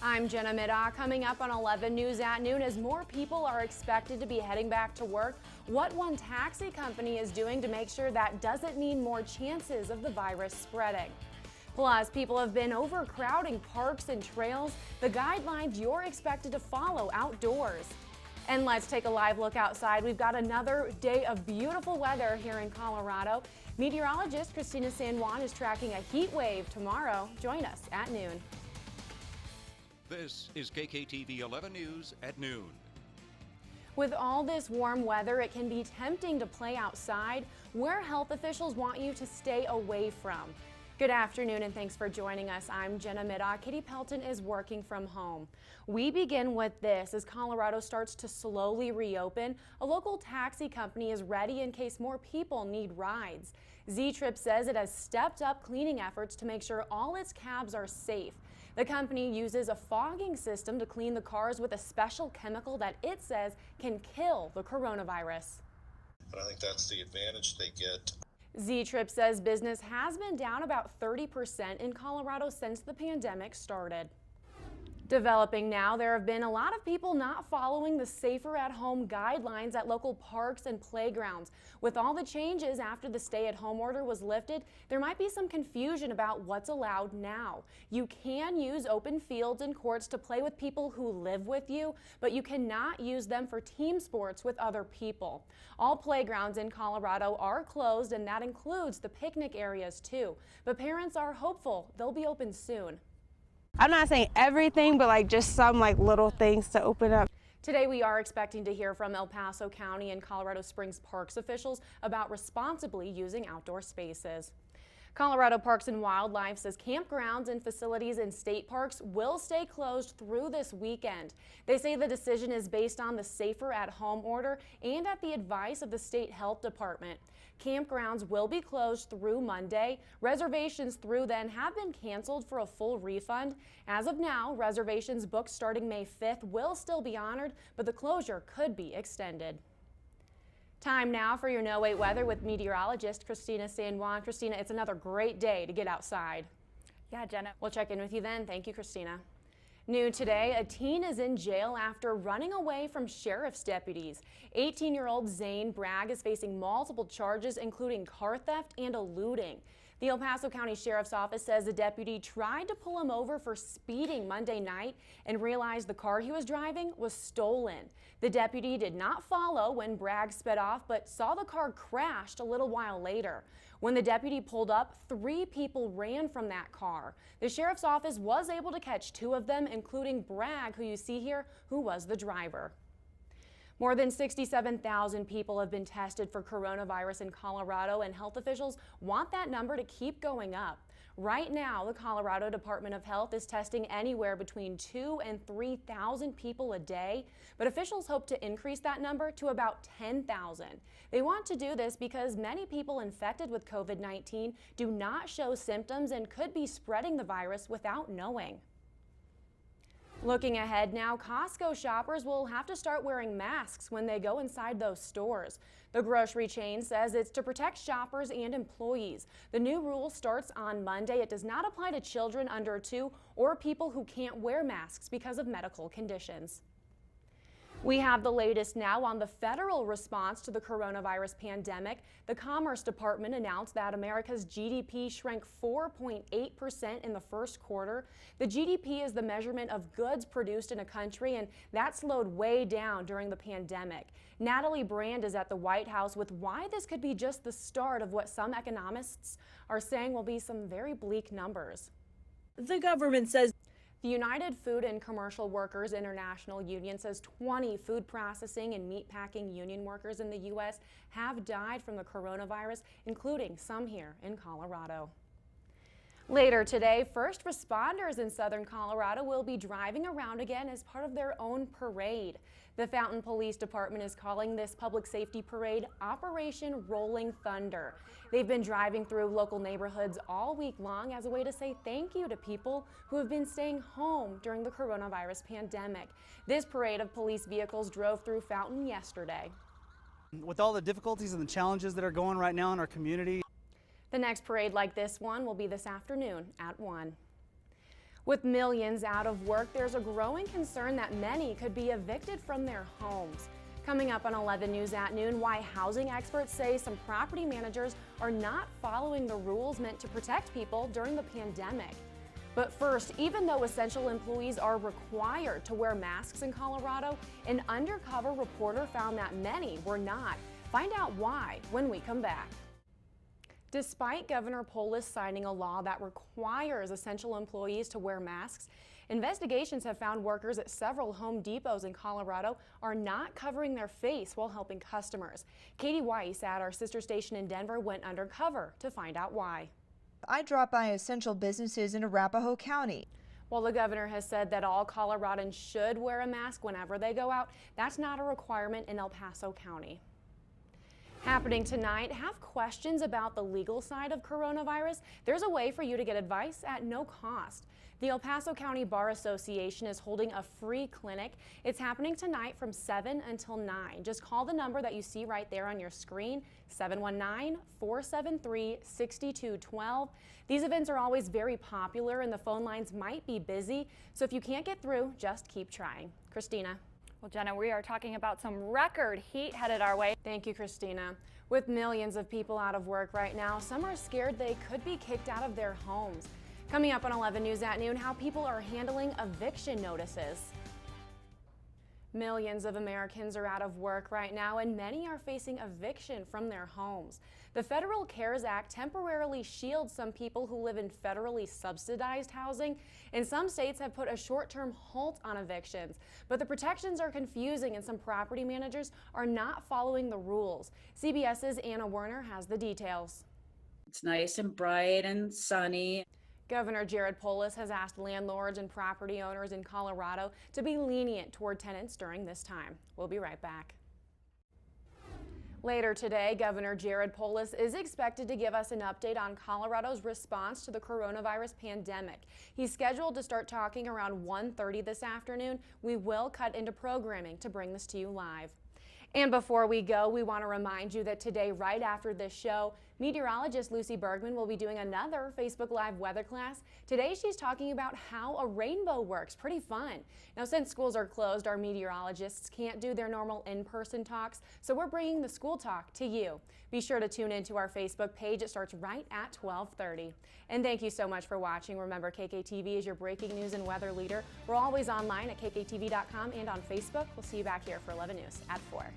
I'm Jenna Middaugh. Coming up on 11 News at noon, as more people are expected to be heading back to work, what one taxi company is doing to make sure that doesn't mean more chances of the virus spreading. Plus, people have been overcrowding parks and trails, the guidelines you're expected to follow outdoors. And let's take a live look outside. We've got another day of beautiful weather here in Colorado. Meteorologist Christina San Juan is tracking a heat wave tomorrow. Join us at noon. This is KKTV 11 News at noon. With all this warm weather, it can be tempting to play outside where health officials want you to stay away from. Good afternoon and thanks for joining us. I'm Jenna Middaugh. Kitty Pelton is working from home. We begin with this. As Colorado starts to slowly reopen, a local taxi company is ready in case more people need rides. Z-Trip says it has stepped up cleaning efforts to make sure all its cabs are safe. The company uses a fogging system to clean the cars with a special chemical that it says can kill the coronavirus. And I think that's the advantage they get. Z-Trip says business has been down about 30% in Colorado since the pandemic started. Developing now, there have been a lot of people not following the safer at home guidelines at local parks and playgrounds. With all the changes after the stay-at-home order was lifted, there might be some confusion about what's allowed now. You can use open fields and courts to play with people who live with you, but you cannot use them for team sports with other people. All playgrounds in Colorado are closed, and that includes the picnic areas too. But parents are hopeful they'll be open soon. I'm not saying everything, but just some little things to open up. Today we are expecting to hear from El Paso County and Colorado Springs Parks officials about responsibly using outdoor spaces. Colorado Parks and Wildlife says campgrounds and facilities in state parks will stay closed through this weekend. They say the decision is based on the Safer at Home order and at the advice of the state health department. Campgrounds will be closed through Monday. Reservations through then have been canceled for a full refund. As of now, reservations booked starting May 5th will still be honored, but the closure could be extended. Time now for your No Wait weather with meteorologist Christina San Juan. Christina, it's another great day to get outside. Yeah, Jenna. We'll check in with you then. Thank you, Christina. New today, a teen is in jail after running away from sheriff's deputies. 18-year-old Zane Bragg is facing multiple charges, including car theft and eluding. The El Paso County Sheriff's Office says the deputy tried to pull him over for speeding Monday night and realized the car he was driving was stolen. The deputy did not follow when Bragg sped off, but saw the car crashed a little while later. When the deputy pulled up, 3 people ran from that car. The sheriff's office was able to catch 2 of them, including Bragg, who you see here, who was the driver. More than 67,000 people have been tested for coronavirus in Colorado, and health officials want that number to keep going up. Right now, the Colorado Department of Health is testing anywhere between 2,000 and 3,000 people a day, but officials hope to increase that number to about 10,000. They want to do this because many people infected with COVID-19 do not show symptoms and could be spreading the virus without knowing. Looking ahead now, Costco shoppers will have to start wearing masks when they go inside those stores. The grocery chain says it's to protect shoppers and employees. The new rule starts on Monday. It does not apply to children under 2 or people who can't wear masks because of medical conditions. We have the latest now on the federal response to the coronavirus pandemic. The Commerce Department announced that America's GDP shrank 4.8% in the first quarter. The GDP is the measurement of goods produced in a country, and that slowed way down during the pandemic. Natalie Brand is at the White House with why this could be just the start of what some economists are saying will be some very bleak numbers. The government says the United Food and Commercial Workers International Union says 20 food processing and meatpacking union workers in the U.S. have died from the coronavirus, including some here in Colorado. Later today, first responders in southern Colorado will be driving around again as part of their own parade. The Fountain Police Department is calling this public safety parade Operation Rolling Thunder. They've been driving through local neighborhoods all week long as a way to say thank you to people who have been staying home during the coronavirus pandemic. This parade of police vehicles drove through Fountain yesterday. With all the difficulties and the challenges that are going right now in our community, the next parade like this one will be this afternoon at 1. With millions out of work, there's a growing concern that many could be evicted from their homes. Coming up on 11 News at noon, why housing experts say some property managers are not following the rules meant to protect people during the pandemic. But first, even though essential employees are required to wear masks in Colorado, an undercover reporter found that many were not. Find out why when we come back. Despite Governor Polis signing a law that requires essential employees to wear masks, investigations have found workers at several Home Depots in Colorado are not covering their face while helping customers. Katie Weiss at our sister station in Denver went undercover to find out why. I dropped by essential businesses in Arapahoe County. While the governor has said that all Coloradans should wear a mask whenever they go out, that's not a requirement in El Paso County. Happening tonight, have questions about the legal side of coronavirus? There's a way for you to get advice at no cost. The El Paso County Bar Association is holding a free clinic. It's happening tonight from 7 until 9. Just call the number that you see right there on your screen, 719-473-6212. These events are always very popular and the phone lines might be busy, so if you can't get through, just keep trying. Christina. Well, Jenna, we are talking about some record heat headed our way. Thank you, Christina. With millions of people out of work right now, some are scared they could be kicked out of their homes. Coming up on 11 News at noon, how people are handling eviction notices. Millions of Americans are out of work right now, and many are facing eviction from their homes. The Federal CARES Act temporarily shields some people who live in federally subsidized housing, and some states have put a short-term halt on evictions. But the protections are confusing, and some property managers are not following the rules. CBS's Anna Werner has the details. It's nice and bright and sunny. Governor Jared Polis has asked landlords and property owners in Colorado to be lenient toward tenants during this time. We'll be right back. Later today, Governor Jared Polis is expected to give us an update on Colorado's response to the coronavirus pandemic. He's scheduled to start talking around 1:30 this afternoon. We will cut into programming to bring this to you live. And before we go, we want to remind you that today, right after this show, meteorologist Lucy Bergman will be doing another Facebook Live weather class. Today, she's talking about how a rainbow works. Pretty fun. Now, since schools are closed, our meteorologists can't do their normal in-person talks, so we're bringing the school talk to you. Be sure to tune into our Facebook page. It starts right at 12:30. And thank you so much for watching. Remember, KKTV is your breaking news and weather leader. We're always online at KKTV.com and on Facebook. We'll see you back here for 11 News at 4.